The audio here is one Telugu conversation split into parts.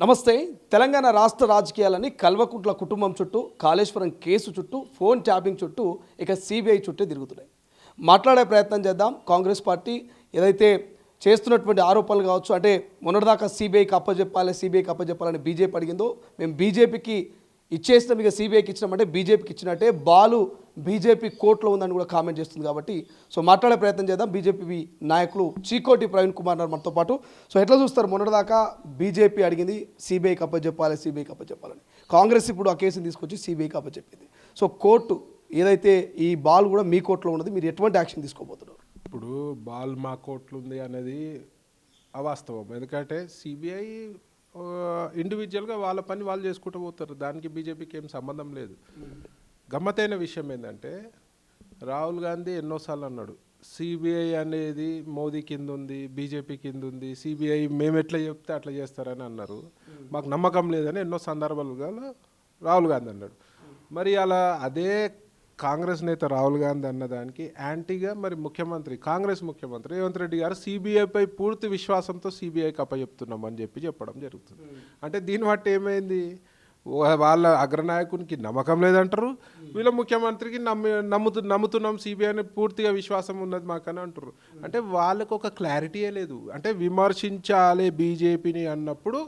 నమస్తే. తెలంగాణ రాష్ట్ర రాజకీయాలని కల్వకుంట్ల కుటుంబం చుట్టూ, కాళేశ్వరం కేసు చుట్టూ, ఫోన్ ట్యాపింగ్ చుట్టూ, ఇక సిబిఐ చుట్టూ తిరుగుతున్నాయి. మాట్లాడే ప్రయత్నం చేద్దాం. కాంగ్రెస్ పార్టీ ఏదైతే చేస్తున్నటువంటి ఆరోపణలు కావచ్చు, అంటే మొన్నటిదాకా సిబిఐకి అప్పచెప్పాలని బీజేపీ అడిగిందో, మేము బీజేపీకి ఇచ్చేసినాం, ఇక సిబిఐకి ఇచ్చినామంటే బీజేపీకి ఇచ్చినట్టే, బాలు బీజేపీ కోర్టులో ఉందని కూడా కామెంట్ చేస్తుంది. కాబట్టి మాట్లాడే ప్రయత్నం చేద్దాం. బీజేపీ నాయకులు చీకోటి ప్రవీణ్ కుమార్ మనతో పాటు. ఎట్లా చూస్తారు? మొన్నటిదాకా బీజేపీ అడిగింది సిబిఐకి అప్పచెప్పాలని, కాంగ్రెస్ ఇప్పుడు ఆ కేసుని తీసుకొచ్చి సిబిఐకి అప్పచెప్పింది. కోర్టు ఏదైతే ఈ బాల్ కూడా మీ కోర్టులో ఉన్నది, మీరు ఎటువంటి యాక్షన్ తీసుకోబోతున్నారు? ఇప్పుడు బాల్ మా కోర్టులు ఉంది అనేది అవాస్తవం. ఎందుకంటే సిబిఐ ఇండివిజువల్గా వాళ్ళ పని వాళ్ళు చేసుకుంటూ పోతారు. దానికి బీజేపీకి ఏం సంబంధం లేదు. గమ్మతైన విషయం ఏంటంటే, రాహుల్ గాంధీ ఎన్నోసార్లు అన్నాడు, సిబిఐ అనేది మోదీ కింద ఉంది, బీజేపీ కింద ఉంది, సిబిఐ మేము ఎట్లా చెప్తే అట్లా చేస్తారని అన్నారు. మాకు నమ్మకం లేదని ఎన్నో సందర్భాలుగా రాహుల్ గాంధీ అన్నాడు. మరి అలా అదే కాంగ్రెస్ నేత రాహుల్ గాంధీ అన్నదానికి యాంటీగా మరి కాంగ్రెస్ ముఖ్యమంత్రి రేవంత్ రెడ్డి గారు సిబిఐపై పూర్తి విశ్వాసంతో సిబిఐకి అప్పచెప్తున్నామని చెప్పడం జరుగుతుంది. అంటే దీన్ని బట్టి ఏమైంది, వాళ్ళ అగ్రనాయకునికి నమ్మకం లేదంటారు, వీళ్ళ ముఖ్యమంత్రికి నమ్ముతున్నాం, సిబిఐని పూర్తిగా విశ్వాసం ఉన్నది మాకని అంటారు. అంటే వాళ్ళకు ఒక క్లారిటీయే లేదు. అంటే విమర్శించాలి బీజేపీని అన్నప్పుడు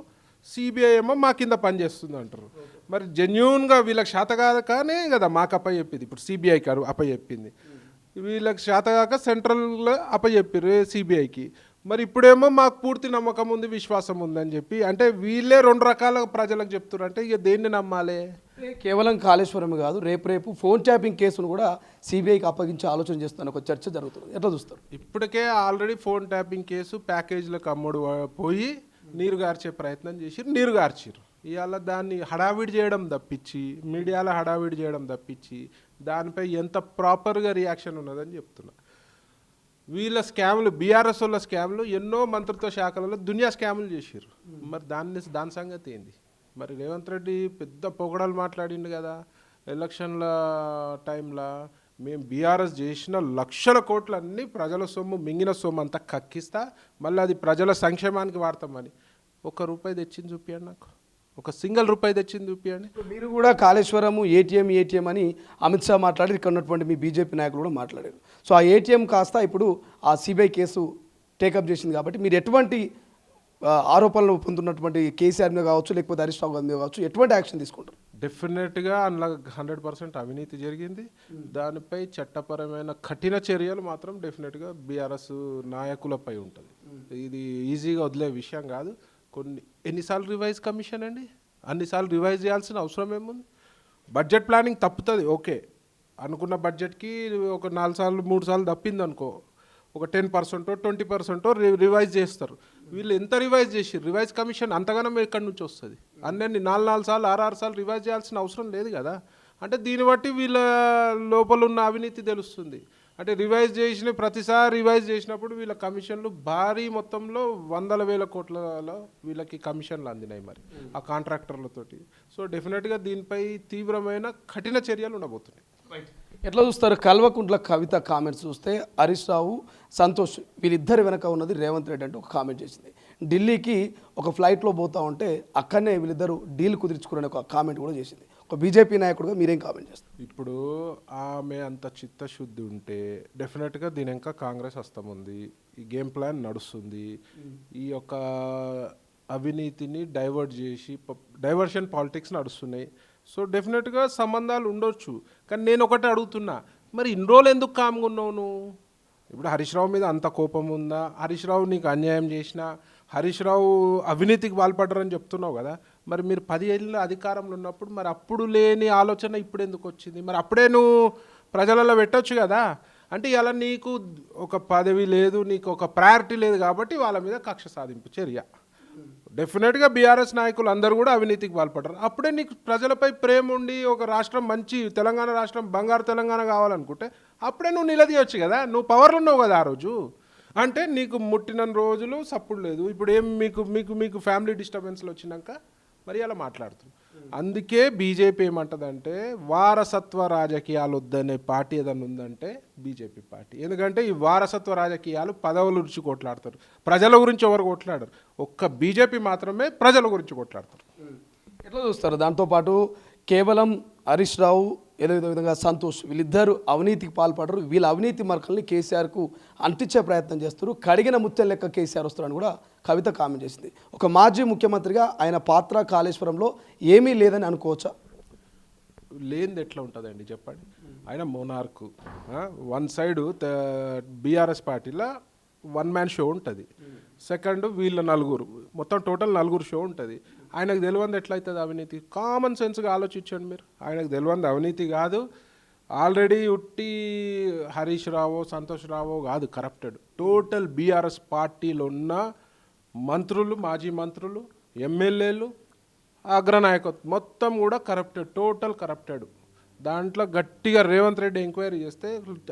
సిబిఐ ఏమో మా కింద పనిచేస్తుంది అంటారు. మరి జెన్యూన్గా వీళ్ళకి శాతగాకనే కదా మాకు అప్పచెప్పింది. ఇప్పుడు సిబిఐకి అప్పచెప్పింది, వీళ్ళకి శాతగాక సెంట్రల్లో అప్పచెప్పారు సిబిఐకి. మరి ఇప్పుడేమో మాకు పూర్తి నమ్మకం ఉంది, విశ్వాసం ఉందని చెప్పి, అంటే వీళ్ళే రెండు రకాల ప్రజలకు చెప్తున్నారు. అంటే ఇక దేన్ని నమ్మాలి? కేవలం కాళేశ్వరం కాదు, రేపు ఫోన్ ట్యాపింగ్ కేసును కూడా సిబిఐకి అప్పగించే ఆలోచన చేస్తున్న ఒక చర్చ జరుగుతుంది. ఎట్లా చూస్తారు? ఇప్పటికే ఆల్రెడీ ఫోన్ ట్యాపింగ్ కేసు ప్యాకేజీలకు అమ్ముడు పోయి నీరు గార్చే ప్రయత్నం చేసి నీరు గార్చిరు. ఇవాళ దాన్ని హడావిడి చేయడం తప్పించి, మీడియాలో హడావిడి చేయడం తప్పించి, దానిపై ఎంత ప్రాపర్గా రియాక్షన్ ఉన్నదని చెప్తున్నా. వీళ్ళ స్కామ్లు, బీఆర్ఎస్ వాళ్ళ స్కామ్లు ఎన్నో మంత్రిత్వ శాఖలలో దునియా స్కాములు చేసారు. మరి దాని సంగతి ఏంది? మరి రేవంత్ రెడ్డి పెద్ద పొగడలు మాట్లాడిండు కదా ఎలక్షన్ల టైంలో, మేము బీఆర్ఎస్ చేసిన లక్షల కోట్లు అన్నీ ప్రజల సొమ్ము, మింగిన సొమ్ము అంతా కక్కిస్తా, మళ్ళీ అది ప్రజల సంక్షేమానికి వాడతామని. ₹1 తెచ్చింది చూపియండి, నాకు ఒక సింగిల్ రూపాయి తెచ్చింది చూపియండి. మీరు కూడా కాళేశ్వరము ఏటీఎం అని అమిత్ షా మాట్లాడి, ఇక్కడ ఉన్నటువంటి మీ బీజేపీ నాయకులు కూడా మాట్లాడారు. ఆ ఏటీఎం కాస్త ఇప్పుడు ఆ సిబిఐ కేసు టేకప్ చేసింది. కాబట్టి మీరు ఎటువంటి ఆరోపణలు పొందుతున్నటువంటి కేసీఆర్ మీద కావచ్చు, లేకపోతే హరీష్ రావు గారి మీద కావచ్చు, ఎటువంటి యాక్షన్ తీసుకుంటారు? డెఫినెట్గా అందులో 100% అవినీతి జరిగింది. దానిపై చట్టపరమైన కఠిన చర్యలు మాత్రం డెఫినెట్గా బీఆర్ఎస్ నాయకులపై ఉంటుంది. ఇది ఈజీగా వదిలే విషయం కాదు. ఎన్నిసార్లు రివైజ్ కమిషన్ అండి, అన్నిసార్లు రివైజ్ చేయాల్సిన అవసరం ఏముంది? బడ్జెట్ ప్లానింగ్ తప్పుతుంది, ఓకే, అనుకున్న బడ్జెట్కి ఒక 4 సార్లు 3 సార్లు తప్పింది అనుకో, ఒక 10% 20% రివైజ్ చేస్తారు. వీళ్ళు ఎంత రివైజ్ చేసి, రివైజ్ కమిషన్ అంతగానో ఎక్కడి నుంచి వస్తుంది? అన్నీ 4 సార్లు 6 సార్లు రివైజ్ చేయాల్సిన అవసరం లేదు కదా. అంటే దీన్ని బట్టి వీళ్ళ లోపల ఉన్న అవినీతి తెలుస్తుంది. అంటే రివైజ్ చేసిన ప్రతిసారి రివైజ్ చేసినప్పుడు వీళ్ళ కమిషన్లు భారీ మొత్తంలో 100,000 కోట్లలో వీళ్ళకి కమిషన్లు అందినాయి మరి ఆ కాంట్రాక్టర్లతోటి. డెఫినెట్గా దీనిపై తీవ్రమైన కఠిన చర్యలు ఉండబోతున్నాయి. ఎట్లా చూస్తారు? కల్వకుంట్ల కవిత కామెంట్స్ చూస్తే, హరీష్ రావు, సంతోష్ వీళ్ళిద్దరి వెనక ఉన్నది రేవంత్ రెడ్డి అంటూ ఒక కామెంట్ చేసింది. ఢిల్లీకి ఒక ఫ్లైట్లో పోతా ఉంటే అక్కడనే వీళ్ళిద్దరూ డీల్ కుదుర్చుకునే ఒక కామెంట్ కూడా చేసింది. ఒక బీజేపీ నాయకుడుగా మీరేం కామెంట్ చేస్తారు? ఇప్పుడు ఆమె అంత చిత్తశుద్ధి ఉంటే డెఫినెట్గా దీని ఇంకా కాంగ్రెస్ హస్తం ఉంది, ఈ గేమ్ ప్లాన్ నడుస్తుంది. ఈ యొక్క అవినీతిని డైవర్షన్ పాలిటిక్స్ నడుస్తున్నాయి. డెఫినెట్గా సంబంధాలు ఉండొచ్చు. కానీ నేను ఒకటే అడుగుతున్నా, మరి ఇన్ని రోజులు ఎందుకు కామ్గా ఉన్నావు నువ్వు? ఇప్పుడు హరీష్ రావు మీద అంత కోపం ఉందా? హరీష్ రావు నీకు అన్యాయం చేసినా, హరీష్ రావు అవినీతికి పాల్పడ్డారని చెప్తున్నావు కదా. మరి మీరు 10 ఏళ్ళ అధికారంలో ఉన్నప్పుడు మరి అప్పుడు లేని ఆలోచన ఇప్పుడు ఎందుకు వచ్చింది? మరి అప్పుడే నువ్వు ప్రజలలో పెట్టొచ్చు కదా. అంటే ఇలా నీకు ఒక పదవి లేదు, నీకు ఒక ప్రయారిటీ లేదు కాబట్టి వాళ్ళ మీద కక్ష సాధింపు చర్య. డెఫినెట్గా బీఆర్ఎస్ నాయకులు అందరూ కూడా అవినీతికి పాల్పడ్డారు. అప్పుడే నీకు ప్రజలపై ప్రేమ ఉండి ఒక రాష్ట్రం, మంచి తెలంగాణ రాష్ట్రం, బంగారు తెలంగాణ కావాలనుకుంటే అప్పుడే నువ్వు నిలదీయొచ్చు కదా. నువ్వు పవర్లో ఉన్నావు కదా ఆ రోజు. అంటే నీకు ముట్టిన రోజులు సప్పుడు లేదు. ఇప్పుడు ఏం మీకు మీకు మీకు ఫ్యామిలీ డిస్టర్బెన్స్లు వచ్చినాక మరి ఇలా మాట్లాడుతున్నారు. అందుకే బీజేపీ ఏమంటదంటే వారసత్వ రాజకీయాలు వద్దనే పార్టీ ఏదైనా ఉందంటే బీజేపీ పార్టీ. ఎందుకంటే ఈ వారసత్వ రాజకీయాలు పదవుల గురించి కొట్లాడతారు, ప్రజల గురించి ఎవరు కొట్లాడరు. ఒక్క బీజేపీ మాత్రమే ప్రజల గురించి కొట్లాడతారు. ఎట్లా చూస్తారు? దాంతోపాటు కేవలం హరీష్ రావు ఏదో విధంగా సంతోష్ వీళ్ళిద్దరు అవినీతికి పాల్పడరు, వీళ్ళ అవినీతి మరకల్ని కేసీఆర్కు అంటించే ప్రయత్నం చేస్తారు, కడిగిన ముత్యం లెక్క కేసీఆర్ వస్తారని కూడా కవిత కామెంట్ చేసింది. ఒక మాజీ ముఖ్యమంత్రిగా ఆయన పాత్ర కాళేశ్వరంలో ఏమీ లేదని అనుకోవచ్చా? లేనిది ఎట్లా ఉంటుందండి చెప్పండి. ఆయన మోనార్కు, వన్ సైడు బీఆర్ఎస్ పార్టీలో వన్ మ్యాన్ షో ఉంటుంది, సెకండ్ వీళ్ళ నలుగురు, మొత్తం టోటల్ నలుగురు షో ఉంటుంది. ఆయనకు తెలియంది ఎట్లయితుంది అవినీతి? కామన్ సెన్స్గా ఆలోచించండి మీరు. ఆయనకు తెలియంది అవినీతి కాదు, ఆల్రెడీ ఉట్టి హరీష్ రావో సంతోష్ రావో కాదు కరప్టెడ్. టోటల్ బీఆర్ఎస్ పార్టీలో ఉన్న మంత్రులు, మాజీ మంత్రులు, ఎమ్మెల్యేలు, అగ్రనాయకత్వం మొత్తం కూడా కరప్టెడ్, టోటల్ కరప్టెడ్. దాంట్లో గట్టిగా రేవంత్ రెడ్డి ఎంక్వైరీ చేస్తే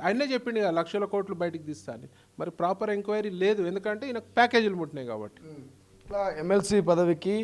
ఆయనే చెప్పిండు కదా లక్షల కోట్లు బయటికి తీస్తా అని. మరి ప్రాపర్ ఎంక్వైరీ లేదు, ఎందుకంటే ఈయన ప్యాకేజీలు ముట్టినాయి కాబట్టి. ఇట్లా ఎమ్మెల్సీ పదవికి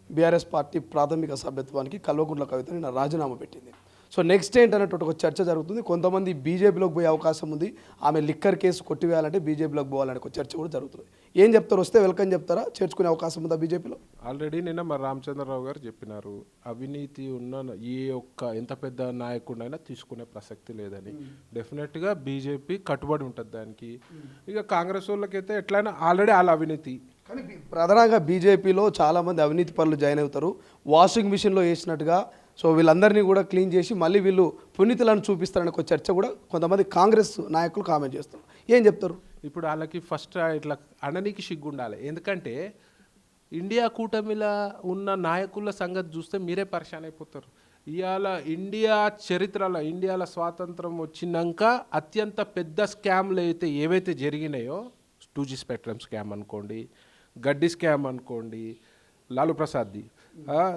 బీఆర్ఎస్ పార్టీ ప్రాథమిక సభ్యత్వానికి కల్వకుంట్ల కవిత నిన్న రాజీనామా పెట్టింది. సో నెక్స్ట్ ఏంటన్నట్టు ఒక చర్చ జరుగుతుంది. కొంతమంది బీజేపీలోకి పోయే అవకాశం ఉంది, ఆమె లిక్కర్ కేసు కొట్టివేయాలంటే బీజేపీలోకి పోవాలని ఒక చర్చ కూడా జరుగుతుంది. ఏం చెప్తారు? వస్తే వెల్కమ్ చెప్తారా? చేర్చుకునే అవకాశం ఉందా బీజేపీలో? ఆల్రెడీ నిన్న మరి రామచంద్రరావు గారు చెప్పినారు, అవినీతి ఉన్న ఏ ఒక్క ఎంత పెద్ద నాయకుడినైనా తీసుకునే ప్రసక్తి లేదని. డెఫినెట్గా బీజేపీ కట్టుబడి ఉంటుంది దానికి. ఇక కాంగ్రెస్ వాళ్ళకైతే ఎట్లయినా ఆల్రెడీ వాళ్ళ అవినీతి. కానీ ప్రధానంగా బీజేపీలో చాలామంది అవినీతి పనులు జాయిన్ అవుతారు, వాషింగ్ మిషన్లో వేసినట్టుగా. సో వీళ్ళందరినీ కూడా క్లీన్ చేసి మళ్ళీ వీళ్ళు పుణ్యతులను చూపిస్తారనే ఒక చర్చ కూడా కొంతమంది కాంగ్రెస్ నాయకులు కామెంట్ చేస్తారు. ఏం చెప్తారు? ఇప్పుడు వాళ్ళకి ఫస్ట్ ఇట్లా అననీకి సిగ్గు ఉండాలి. ఎందుకంటే ఇండియా కూటమిలో ఉన్న నాయకుల సంగతి చూస్తే మీరే పరిశాన్ అయిపోతారు. ఇవాళ ఇండియా చరిత్రలో, ఇండియాలో స్వాతంత్రం వచ్చినాక అత్యంత పెద్ద స్కామ్లు ఏవైతే జరిగినాయో, 2G స్పెక్ట్రమ్ స్కామ్ అనుకోండి, గడ్డి స్కామ్ అనుకోండి, లాలూ ప్రసాద్ది,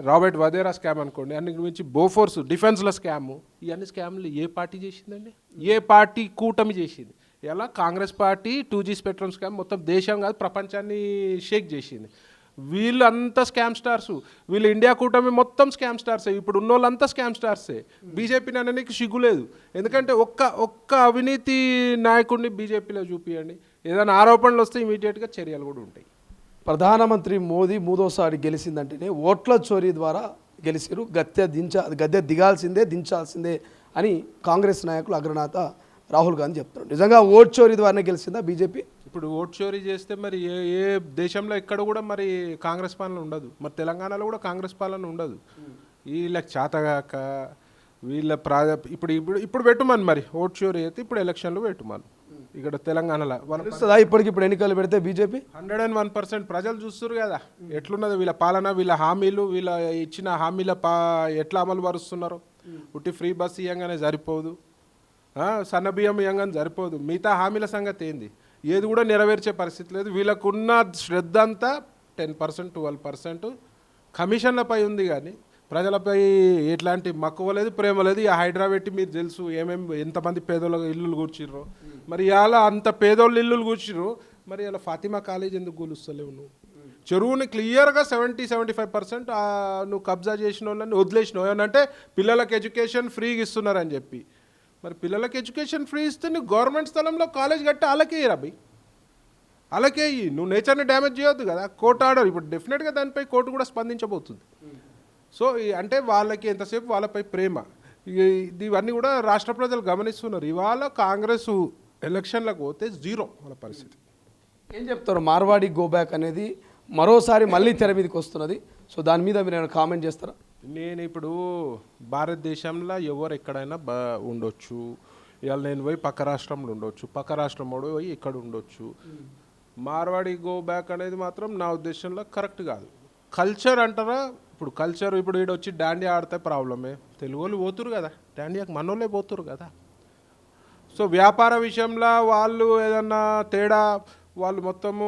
రాబర్ట్ వదేరా స్కామ్ అనుకోండి, అన్నిటి మించి బోఫోర్స్ డిఫెన్స్ల స్కాము, ఇవన్నీ స్కామ్లు ఏ పార్టీ చేసిందండి? ఏ పార్టీ కూటమి చేసింది? ఇలా Congress party 2G spectrum scam మొత్తం దేశం కాదు ప్రపంచాన్ని షేక్ చేసింది. వీళ్ళంతా స్కామ్ స్టార్స్, వీళ్ళు ఇండియా కూటమి మొత్తం స్కామ్ స్టార్సే. ఇప్పుడు ఉన్న వాళ్ళంతా స్కామ్ స్టార్సే. బీజేపీని అనడానికి సిగ్గు లేదు. ఎందుకంటే ఒక్క అవినీతి నాయకుడిని బీజేపీలో చూపియండి, ఏదైనా ఆరోపణలు వస్తే ఇమీడియట్గా చర్యలు కూడా ఉంటాయి. ప్రధానమంత్రి మోదీ మూడోసారి గెలిచిందంటేనే ఓట్ల చోరీ ద్వారా గెలిచారు, గద్దె దిగాల్సిందే, దించాల్సిందే అని కాంగ్రెస్ నాయకులు అగ్రనేత రాహుల్ గాంధీ చెప్తున్నారు. నిజంగా ఓట్ చోరీ ద్వారానే గెలిచిందా బీజేపీ? ఇప్పుడు ఓట్ చోరీ చేస్తే మరి ఏ దేశంలో ఎక్కడ కూడా మరి కాంగ్రెస్ పాలన ఉండదు. మరి తెలంగాణలో కూడా కాంగ్రెస్ పాలన ఉండదు. వీళ్ళకి చేతగాక వీళ్ళ ఇప్పుడు పెట్టుమని మరి ఓట్ చోరీ అయితే ఇప్పుడు ఎలక్షన్లు పెట్టుమని ఇక్కడ తెలంగాణలో ఇప్పుడు ఎన్నికలు పెడితే బీజేపీ 101% ప్రజలు చూస్తారు కదా ఎట్లున్నది వీళ్ళ పాలన, వీళ్ళ హామీలు, వీళ్ళ ఇచ్చిన హామీల ఎట్లా అమలు పరుస్తున్నారు. ఉట్టి ఫ్రీ బస్ ఇవ్వగానే సరిపోదు, సన్న బియ్యం ఇవ్వగానే సరిపోదు, మిగతా హామీల సంగతి ఏంది? ఏది కూడా నెరవేర్చే పరిస్థితి లేదు. వీళ్ళకున్న శ్రద్ధ అంతా 10%, 12% కమిషన్లపై ఉంది, కానీ ప్రజలపై ఎట్లాంటి మక్కువ లేదు, ప్రేమ లేదు. ఈ హైడ్రా పెట్టి మీరు తెలుసు ఎంతమంది పేదోళ్ళ ఇల్లులు కూర్చిర్రో. మరి ఇలా అంత పేదోళ్ళు ఇల్లులు కూర్చిర్రు, మరి ఇలా ఫాతిమా కాలేజ్ ఎందుకు కూలుస్తలేవు? నువ్వు చెరువుని క్లియర్గా 70-75% నువ్వు కబ్జా చేసిన వాళ్ళని వదిలేసినావు. ఏమనంటే పిల్లలకి ఎడ్యుకేషన్ ఫ్రీగా ఇస్తున్నారని చెప్పి. మరి పిల్లలకి ఎడ్యుకేషన్ ఫ్రీ ఇస్తే నువ్వు గవర్నమెంట్ స్థలంలో కాలేజ్ కట్టి అలాగే రబీ, అలాగే నువ్వు నేచర్ని డ్యామేజ్ చేయొద్దు కదా. కోర్టు ఆర్డర్ ఇప్పుడు డెఫినెట్గా దానిపై కోర్టు కూడా స్పందించబోతుంది. సో అంటే వాళ్ళకి ఎంతసేపు వాళ్ళపై ప్రేమ, ఇవన్నీ కూడా రాష్ట్ర ప్రజలు గమనిస్తున్నారు. ఇవాళ కాంగ్రెస్ ఎలక్షన్లకు పోతే జీరో వాళ్ళ పరిస్థితి. ఏం చెప్తారు? మార్వాడి గో బ్యాక్ అనేది మరోసారి మళ్ళీ తెర మీదకి వస్తున్నది. సో దాని మీద మీరు ఏమైనా కామెంట్ చేస్తారా? నేను ఇప్పుడు భారతదేశంలో ఎవరు ఎక్కడైనా ఉండొచ్చు. ఇవాళ నేను పోయి పక్క రాష్ట్రంలో ఉండొచ్చు, పక్క రాష్ట్రం పోయి ఇక్కడ ఉండొచ్చు. మార్వాడి గో బ్యాక్ అనేది మాత్రం నా ఉద్దేశంలో కరెక్ట్ కాదు. కల్చర్ అంటారా? ఇప్పుడు కల్చర్ ఇప్పుడు వీడు వచ్చి డాండియా ఆడితే ప్రాబ్లమే. తెలుగు వాళ్ళు పోతురు కదా డాండియాకి, మనోళ్ళే పోతురు కదా. సో వ్యాపార విషయంలో వాళ్ళు ఏదన్నా తేడా, వాళ్ళు మొత్తము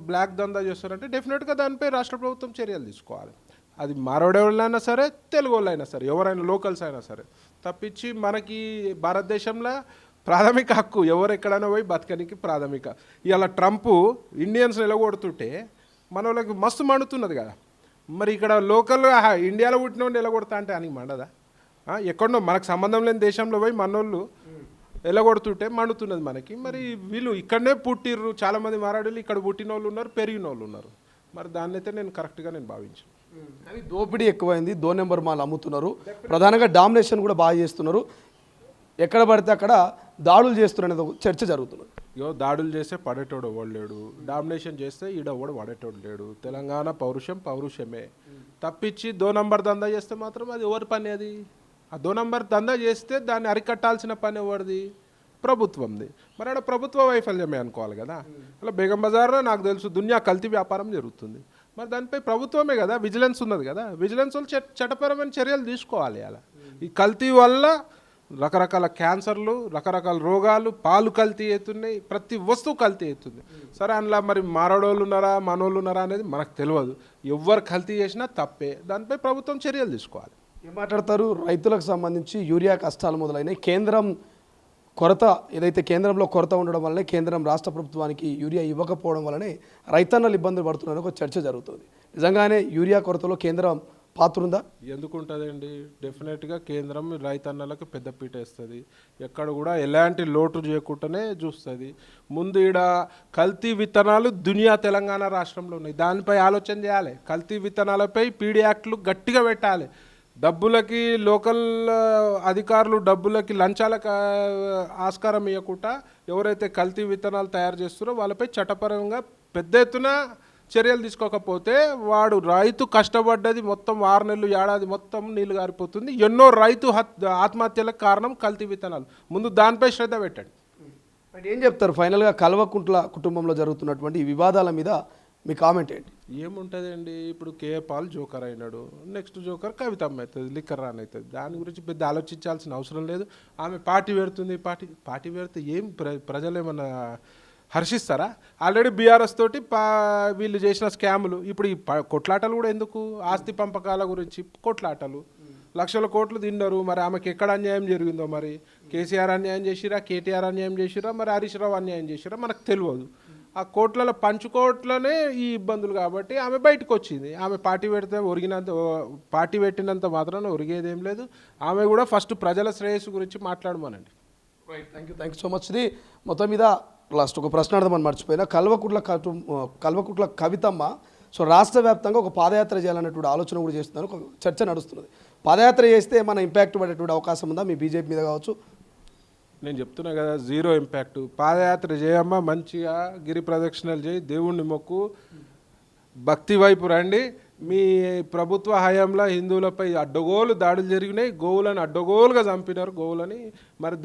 బ్లాక్ దందా చేస్తారంటే డెఫినెట్గా దానిపై రాష్ట్ర ప్రభుత్వం చర్యలు తీసుకోవాలి. అది మారవాడి వాళ్ళైనా సరే, తెలుగు వాళ్ళు అయినా సరే, ఎవరైనా లోకల్స్ అయినా సరే. తప్పించి మనకి భారతదేశంలో ప్రాథమిక హక్కు ఎవరు ఎక్కడైనా పోయి బతకనికి ప్రాథమిక. ఇవాళ ట్రంప్ ఇండియన్స్ నిలగొడుతుంటే మన వాళ్ళకి మస్తు మండుతున్నది కదా. మరి ఇక్కడ లోకల్గా ఇండియాలో పుట్టినోడిని ఎలగొడతా అంటే అని మండదా ఎక్కడో మనకు సంబంధం లేని దేశంలో పోయి మనోళ్ళు ఎలగొడుతుంటే మండుతున్నది మనకి. మరి వీళ్ళు ఇక్కడనే పుట్టిర్రు, చాలామంది మరాఠీలు ఇక్కడ పుట్టిన వాళ్ళు ఉన్నారు, పెరిగిన వాళ్ళు ఉన్నారు. మరి దాన్ని అయితే నేను కరెక్ట్గా భావించాను. కానీ దోపిడీ ఎక్కువైంది, 2 నెంబర్ మాల్ అమ్ముతున్నారు, ప్రధానంగా డామినేషన్ కూడా బాగా చేస్తున్నారు, ఎక్కడ పడితే అక్కడ దాడులు చేస్తున్నారు అనేది ఒక చర్చ జరుగుతున్నది. దాడులు చేస్తే పడేటోడు ఎవడు లేడు, డామినేషన్ చేస్తే ఈడెవడు పడేటోడు లేడు. తెలంగాణ పౌరుషమే తప్పించి 2 నంబర్ దందా చేస్తే మాత్రం అది ఎవరి పని? అది ఆ 2 నంబర్ దందా చేస్తే దాన్ని అరికట్టాల్సిన పని ఎవరిది? ప్రభుత్వంది. మరి ఆడ ప్రభుత్వ వైఫల్యమే అనుకోవాలి కదా. అలా బేగం బజార్లో నాకు తెలుసు దునియా కల్తీ వ్యాపారం జరుగుతుంది. మరి దానిపై ప్రభుత్వమే కదా, విజిలెన్స్ ఉన్నది కదా, విజిలెన్స్ వాళ్ళు చట్టపరమైన చర్యలు తీసుకోవాలి. అలా ఈ కల్తీ వల్ల రకరకాల క్యాన్సర్లు, రకరకాల రోగాలు, పాలు కల్తీ అవుతున్నాయి, ప్రతి వస్తువు కల్తీ అవుతుంది. సరే అందులో మరి మారడోళ్ళు ఉన్నారా మనోళ్ళు ఉన్నారా అనేది మనకు తెలియదు. ఎవరు కల్తీ చేసినా తప్పే, దానిపై ప్రభుత్వం చర్యలు తీసుకోవాలి. ఏం మాట్లాడతారు? రైతులకు సంబంధించి యూరియా కష్టాలు మొదలైనాయి, కేంద్రం కొరత, ఏదైతే కేంద్రంలో కొరత ఉండడం వల్లనే కేంద్రం రాష్ట్ర ప్రభుత్వానికి యూరియా ఇవ్వకపోవడం వల్లనే రైతన్నలు ఇబ్బందులు పడుతున్నారని ఒక చర్చ జరుగుతుంది. నిజంగానే యూరియా కొరతలో కేంద్రం పాత్ర ఉందా? ఎందుకు ఉంటుందండి? డెఫినెట్గా కేంద్రం రైతన్నలకు పెద్దపీట వేస్తుంది, ఎక్కడ కూడా ఎలాంటి లోటు చేయకుండానే చూస్తుంది. ముందు ఈడ కల్తీ విత్తనాలు దునియా తెలంగాణ రాష్ట్రంలో ఉన్నాయి, దానిపై ఆలోచన చేయాలి. కల్తీ విత్తనాలపై పీడీ యాక్ట్లు గట్టిగా పెట్టాలి. డబ్బులకి లోకల్ అధికారులు డబ్బులకి లంచాలకు ఆస్కారం ఇవ్వకుండా ఎవరైతే కల్తీ విత్తనాలు తయారు చేస్తారో వాళ్ళపై చట్టపరంగా పెద్ద ఎత్తున చర్యలు తీసుకోకపోతే వాడు రైతు కష్టపడ్డది మొత్తం 6 నెలలు ఏడాది మొత్తం నీళ్లు గారిపోతుంది. ఎన్నో రైతు ఆత్మహత్యలకు కారణం కల్తీ విత్తనాలు. ముందు దానిపై శ్రద్ధ పెట్టండి. ఏం చెప్తారు ఫైనల్గా కల్వకుంట్ల కుటుంబంలో జరుగుతున్నటువంటి ఈ వివాదాల మీద మీ కామెంట్ ఏంటి? ఏముంటుందండి, ఇప్పుడు కేఏ పాల్ జోకర్ అయినాడు, నెక్స్ట్ జోకర్ కవితమ్మ అవుతుంది, లిక్కర్ రాన్ అవుతుంది. దాని గురించి పెద్ద ఆలోచించాల్సిన అవసరం లేదు. ఆమె పార్టీ పెడుతుంది, పార్టీ పెడితే ఏం ప్రజలు ఏమన్నా హర్షిస్తారా? ఆల్రెడీ బీఆర్ఎస్ తోటి వీళ్ళు చేసిన స్కాములు, ఇప్పుడు ఈ కొట్లాటలు కూడా ఎందుకు? ఆస్తి పంపకాల గురించి కొట్లాటలు, లక్షల కోట్లు తిన్నారు. మరి ఆమెకి ఎక్కడ అన్యాయం జరిగిందో, మరి కేసీఆర్ అన్యాయం చేసిరా, కేటీఆర్ అన్యాయం చేసిరా, మరి హరీష్ రావు అన్యాయం చేసిరా మనకు తెలియదు. ఆ కోట్లలో పంచుకోట్లనే ఈ ఇబ్బందులు కాబట్టి ఆమె బయటకు వచ్చింది. ఆమె పార్టీ పెడితే పార్టీ పెట్టినంత మాత్రాన ఒరిగేదేం లేదు. ఆమె కూడా ఫస్ట్ ప్రజల శ్రేయస్సు గురించి మాట్లాడమనండి. Right, thank you so much. ఇది మొత్తం మీద లాస్ట్ ఒక ప్రశ్న అడదామని మర్చిపోయినా, కల్వకుంట్ల కవితమ్మ సో రాష్ట్ర వ్యాప్తంగా ఒక పాదయాత్ర చేయాలనేటువంటి ఆలోచన కూడా చేస్తున్నారు, ఒక చర్చ నడుస్తున్నది. పాదయాత్ర చేస్తే మన ఇంపాక్ట్ పడేటువంటి అవకాశం ఉందా మీ బీజేపీ మీద కావచ్చు? నేను చెప్తున్నా కదా, 0 ఇంపాక్ట్. పాదయాత్ర చేయమ్మా, మంచిగా గిరి ప్రదక్షిణలు చేయి, దేవుణ్ణి మొక్కు, భక్తి వైపు రండి. మీ ప్రభుత్వ హయాంలో హిందువులపై అడ్డగోలు దాడులు జరిగినాయి, గోవులను అడ్డగోలుగా చంపినారు గోవులని. మరి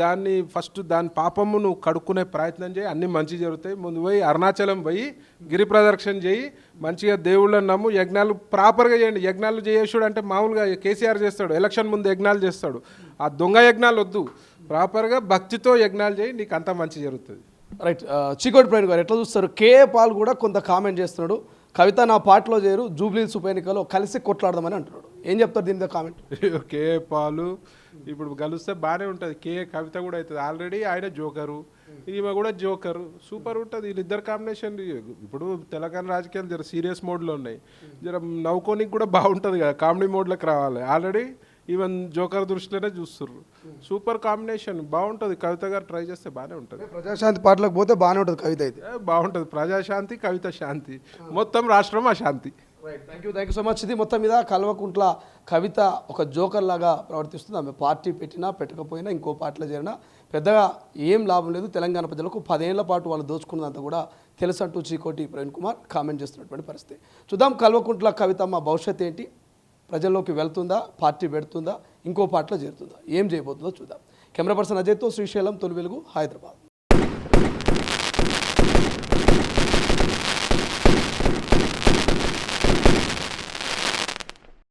దాని పాపము నువ్వు కడుక్కునే ప్రయత్నం చేయి, అన్నీ మంచి జరుగుతాయి. ముందు పోయి అరుణాచలం పోయి గిరి ప్రదక్షిణ చేయి, మంచిగా దేవుళ్ళని నమ్ము, యజ్ఞాలు ప్రాపర్గా చేయండి. యజ్ఞాలు చేసుడు అంటే మామూలుగా కేసీఆర్ చేస్తాడు, ఎలక్షన్ ముందు యజ్ఞాలు చేస్తాడు. ఆ దొంగ యజ్ఞాలు వద్దు, ప్రాపర్గా భక్తితో యజ్ఞాలు చేయి, నీకు అంతా మంచి జరుగుతుంది. రైట్, చీకోటి ప్రవీణ్ గారు ఎట్లా చూస్తారు? కేఏ పాల్ కూడా కొంత కామెంట్ చేస్తున్నాడు, కవిత నా పార్టీలో చేరు, జూబ్లీహిల్స్ ఉప ఎన్నికలో కలిసి కొట్లాడదామని అంటున్నాడు. ఏం చెప్తారు దీని మీద కామెంట్? కేఏ పాలు ఇప్పుడు కలిస్తే బాగానే ఉంటుంది, కవిత కూడా అవుతుంది. ఆల్రెడీ ఆయన జోకరు, ఈమె కూడా జోకరు, సూపర్ ఉంటుంది వీళ్ళిద్దరు కాంబినేషన్. ఇప్పుడు తెలంగాణ రాజకీయాలు జర సీరియస్ మోడ్లో ఉన్నాయి, జర నవ్వుకోనికి కూడా బాగుంటుంది కదా, కామెడీ మోడ్లోకి రావాలి. ఆల్రెడీ ఈవెన్ జోకర్ దృష్టిలోనే చూస్తుర్రు. సూపర్ కాంబినేషన్, బాగుంటుంది. కవిత గారు ట్రై చేస్తే బాగానే ఉంటుంది. ప్రజాశాంతి పార్టీలోకి పోతే బాగానే ఉంటుంది కవిత అయితే. బాగుంటుంది, ప్రజాశాంతి, కవిత శాంతి, మొత్తం రాష్ట్రం అశాంతి. Thank you so much. ఇది మొత్తం మీద కల్వకుంట్ల కవిత ఒక జోకర్ లాగా ప్రవర్తిస్తుంది. ఆమె పార్టీ పెట్టినా పెట్టకపోయినా ఇంకో పార్టీలో చేరినా పెద్దగా ఏం లాభం లేదు. తెలంగాణ ప్రజలకు 10 ఏళ్ల పాటు వాళ్ళు దోచుకున్నదంతా కూడా తెలుసు అంటూ చీకోటి ప్రవీణ్ కుమార్ కామెంట్ చేస్తున్నటువంటి పరిస్థితి. చూద్దాం కల్వకుంట్ల కవితమ్మ భవిష్యత్ ఏంటి, ప్రజల్లోకి వెళ్తుందా, పార్టీ పెడుతుందా, ఇంకో పార్టీలో చేరుతుందా, ఏం చేయబోతుందో చూద్దాం. కెమెరా పర్సన్ అజయ్తో శ్రీశైలం, తొలి వెలుగు, హైదరాబాద్.